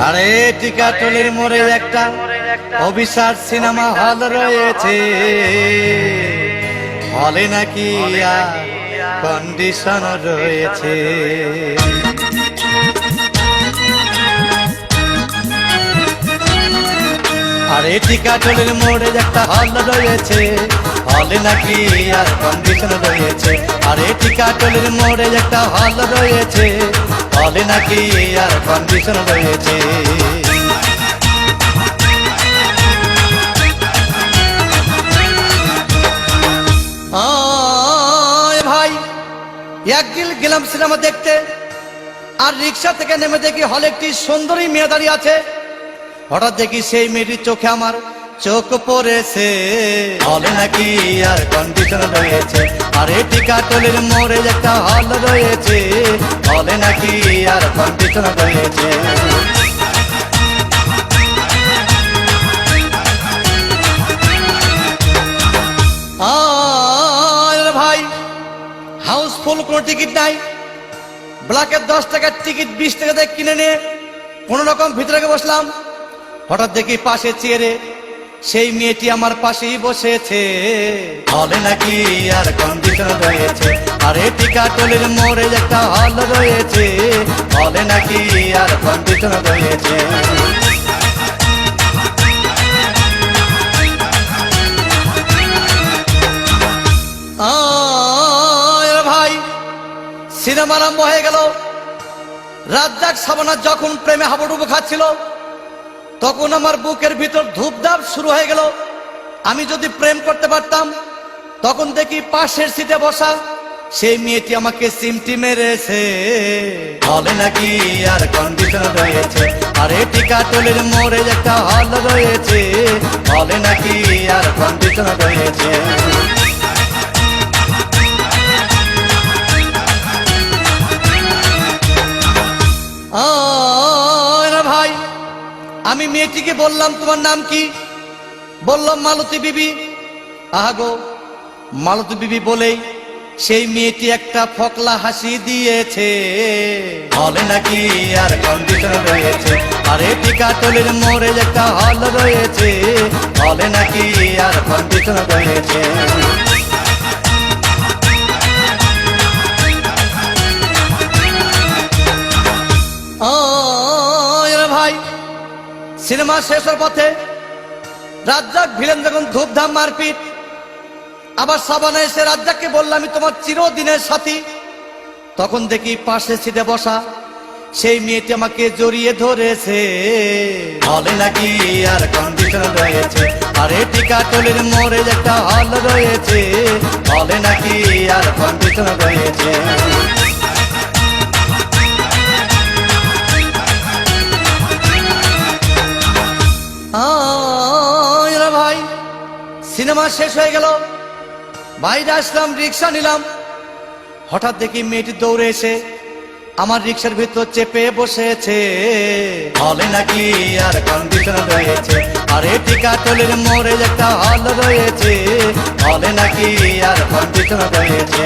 আরে টিকাটলির মোড়ে একটা অভিশাপ সিনেমা হল রয়েছে, হলে নাকি কন্ডিশন রয়েছে। আরে টিকাটলির মোড়ে একটা হল রয়েছে, হলে নাকি আর কন্ডিশন রয়েছে। আরে টিকাটলির মোড়ে একটা হল রয়েছে, হলে নাকি আর কন্ডিশন রয়েছে। ভাই একদিন গেলাম সিনেমা দেখতে, আর রিক্সা থেকে নেমে দেখি হলে একটি সুন্দরী মেয়ে দাঁড়িয়ে আছে। হঠাৎ দেখি সেই মেয়েটির চোখে আমার চোখ পড়েছে, হলে নাকি আর কন্ডিশন রয়েছে। আরে টিকাটলির মোড়ে একটা হল রয়েছে, হলে নাকি আর কন্ডিশন রয়েছে। ভাই হাউসফুল কোনো টিকিট নাই, ব্ল্যাকের 10 টাকার টিকিট 20 টাকা দিয়ে কিনে নিয়ে কোনো রকম ভিতরে বসলাম। হঠাৎ দেখি পাশে চেয়ারে সেই মেয়েটি আমার পাশেই বসেছে, হলে নাকি আর কন্ডিশন রয়েছে। আরে টিকাটলির মোড়ে একটা হল রয়েছে, হলে নাকি আর কন্ডিশন রয়েছে। ভাই সিনেমা আরম্ভ হয়ে গেল। রাজ্জাক শাবানা যখন প্রেমে হাবুডুবু খাচ্ছিল, তখন আমার বুকের ভিতর ধূপধাপ শুরু হয়ে গেল। আমি যদি প্রেম করতে পারতাম, তখন দেখি পাশের সিটে বসা সেই মেয়েটি আমাকে সিমটি মেরেছে, হলে নাকি আর কন্ডিশন রয়েছে। আরে টিকাটলির মোড়ে একটা হল রয়েছে, হলে নাকি আর কন্ডিশন রয়েছে। ভাই আমি মেয়েটিকে বললাম, তোমার নাম কি? বললাম মালতী বিবি। আহাগো মালতী বিবি বলেই সেই মেয়েটি একটা ফকলা হাসি দিয়েছে, হলে নাকি আর কন্ডিশন রয়েছে। আরে টিকাটলির মোড়ে একটা হল রয়েছে, হলে নাকি আর কন্ডিশন রয়েছে। ভাই সিনেমা শেষের পথে রাজ্জাক ভিলেন যখন ধূপধাম মারপিট, আবার শাবানা এসে রাজ্জাককে বললাম, আমি তোমার চিরদিনের সাথী। তখন দেখি পাশে সিটে বসা সেই মেয়েটি আমাকে জড়িয়ে ধরেছে, হলে নাকি আর কন্ডিশন রয়েছে। আরে টিকাটলির মোড়ে একটা হল রয়েছে, হলে নাকি আর কন্ডিশন রয়েছে। ভাই সিনেমা শেষ হয়ে গেল, বাইরে আসলাম, রিক্সা নিলাম। হঠাৎ দেখি মেয়েটি দৌড়ে এসে আমার রিক্সার ভিতর চেপে বসেছে, হলে নাকি আর কন্ডিশন রয়েছে। আরে টিকাটলির মোড়ে একটা হল রয়েছে, হলে নাকি আর কন্ডিশন রয়েছে।